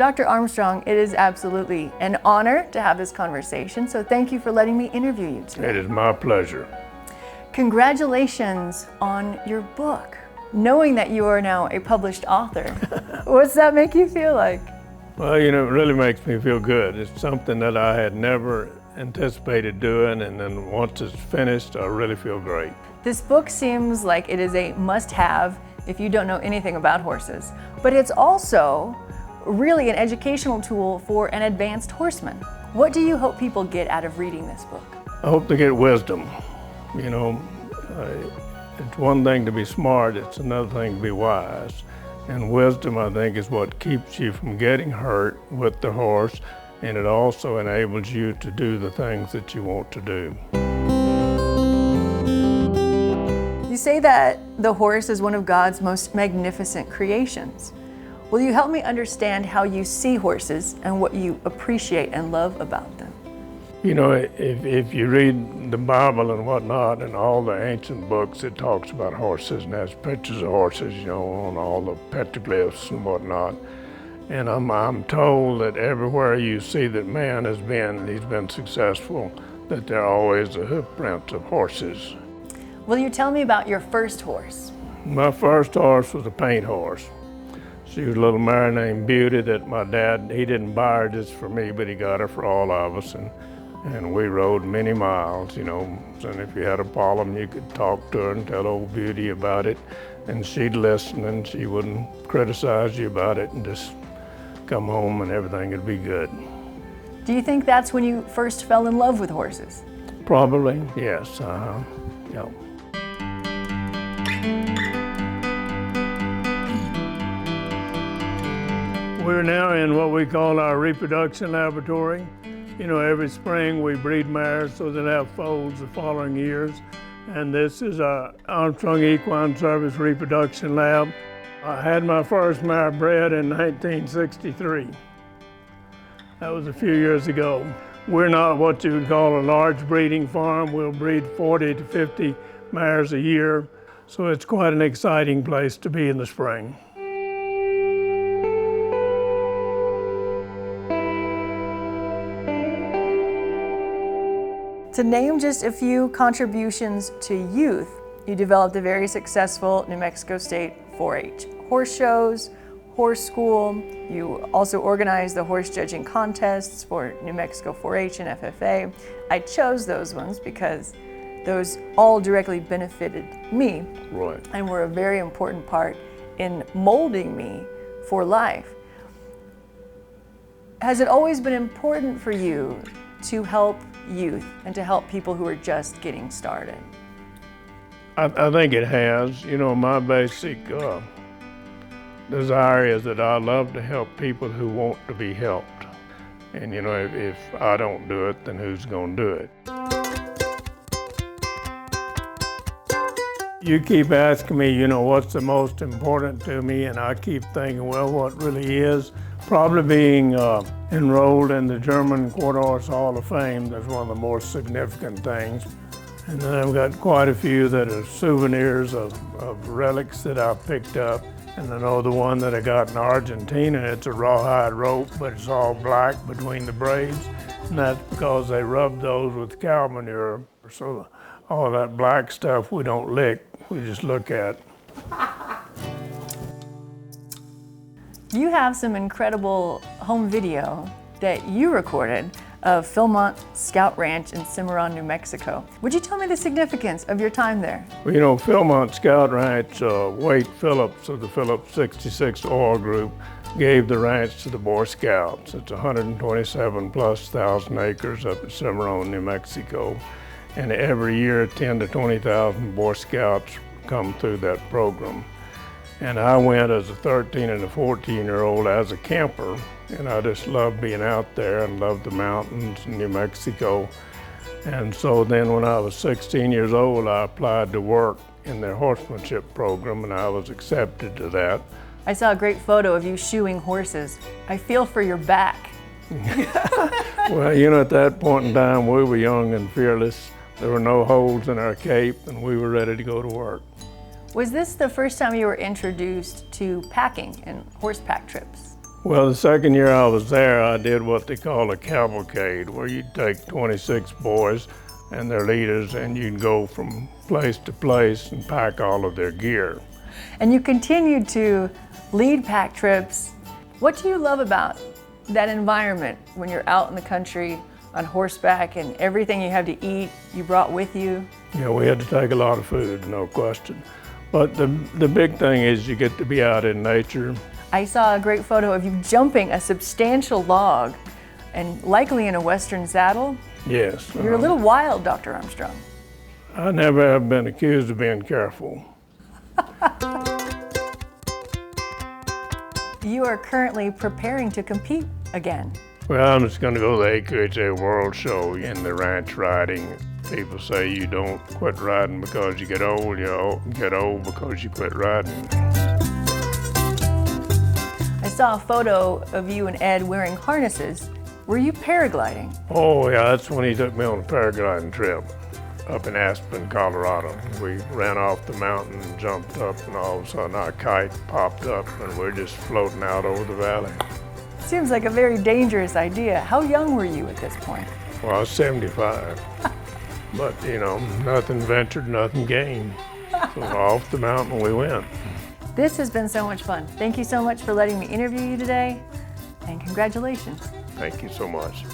Dr. Armstrong, it is absolutely an honor to have this conversation, so thank you for letting me interview you today. It is my pleasure. Congratulations on your book. Knowing that you are now a published author, what's that make you feel like? Well, you know, it really makes me feel good. It's something that I had never anticipated doing, and then once it's finished, I really feel great. This book seems like it is a must-have if you don't know anything about horses, but it's also really an educational tool for an advanced horseman. What do you hope people get out of reading this book? I hope to get wisdom. You know, it's one thing to be smart, it's another thing to be wise. And wisdom, I think, is what keeps you from getting hurt with the horse, and it also enables you to do the things that you want to do. You say that the horse is one of God's most magnificent creations. Will you help me understand how you see horses and what you appreciate and love about them? You know, if you read the Bible and whatnot, and all the ancient books, it talks about horses and has pictures of horses, you know, on all the petroglyphs and whatnot. And I'm told that everywhere you see that man has been, and he's been successful, that there are always the hoof prints of horses. Will you tell me about your first horse? My first horse was a paint horse. She was a little mare named Beauty that my dad, he didn't buy her just for me, but he got her for all of us. And we rode many miles, you know, and if you had a problem, you could talk to her and tell old Beauty about it, and she'd listen, and she wouldn't criticize you about it, and just come home and everything would be good. Do you think that's when you first fell in love with horses? Probably, yes, yeah. We're now in what we call our reproduction laboratory. You know, every spring we breed mares so they'll have foals the following years. And this is our Armstrong Equine Service Reproduction Lab. I had my first mare bred in 1963. That was a few years ago. We're not what you would call a large breeding farm. We'll breed 40 to 50 mares a year. So it's quite an exciting place to be in the spring. To name just a few contributions to youth, you developed a very successful New Mexico State 4-H horse shows, horse school. You also organized the horse judging contests for New Mexico 4-H and FFA. I chose those ones because those all directly benefited me, Right. And were a very important part in molding me for life. Has it always been important for you to help youth and to help people who are just getting started? I think it has. You know, my basic desire is that I love to help people who want to be helped. And you know, if I don't do it, then who's going to do it? You keep asking me, you know, what's the most important to me, and I keep thinking, well, what really is? Probably being enrolled in the German Quarter Horse Hall of Fame. That's one of the more significant things. And then I've got quite a few that are souvenirs of relics that I've picked up. And I know the one that I got in Argentina, it's a rawhide rope, but it's all black between the braids. And that's because they rub those with cow manure. So all that black stuff we don't lick, we just look at. You have some incredible home video that you recorded of Philmont Scout Ranch in Cimarron, New Mexico. Would you tell me the significance of your time there? Well, you know, Philmont Scout Ranch, Wade Phillips of the Phillips 66 Oil Group gave the ranch to the Boy Scouts. It's 127,000+ acres up at Cimarron, New Mexico. And every year, 10 to 20,000 Boy Scouts come through that program. And I went as a 13 and a 14-year-old as a camper, and I just loved being out there and loved the mountains in New Mexico. And so then when I was 16 years old, I applied to work in their horsemanship program, and I was accepted to that. I saw a great photo of you shoeing horses. I feel for your back. Well, you know, at that point in time, we were young and fearless. There were no holes in our cape, and we were ready to go to work. Was this the first time you were introduced to packing and horse pack trips? Well, the second year I was there, I did what they call a cavalcade, where you'd take 26 boys and their leaders, and you'd go from place to place and pack all of their gear. And you continued to lead pack trips. What do you love about that environment when you're out in the country on horseback and everything you have to eat you brought with you? Yeah, we had to take a lot of food, no question. But the big thing is you get to be out in nature. I saw a great photo of you jumping a substantial log, and likely in a Western saddle. Yes. You're a little wild, Dr. Armstrong. I never have been accused of being careful. You are currently preparing to compete again. Well, I'm just going to go to the AQHA World Show in the ranch riding. People say you don't quit riding because you get old, you get old because you quit riding. I saw a photo of you and Ed wearing harnesses. Were you paragliding? Oh yeah, that's when he took me on a paragliding trip up in Aspen, Colorado. We ran off the mountain and jumped up, and all of a sudden our kite popped up and we're just floating out over the valley. Seems like a very dangerous idea. How young were you at this point? Well, I was 75. But you know, nothing ventured, nothing gained. So off the mountain we went. This has been so much fun. Thank you so much for letting me interview you today, and congratulations. Thank you so much.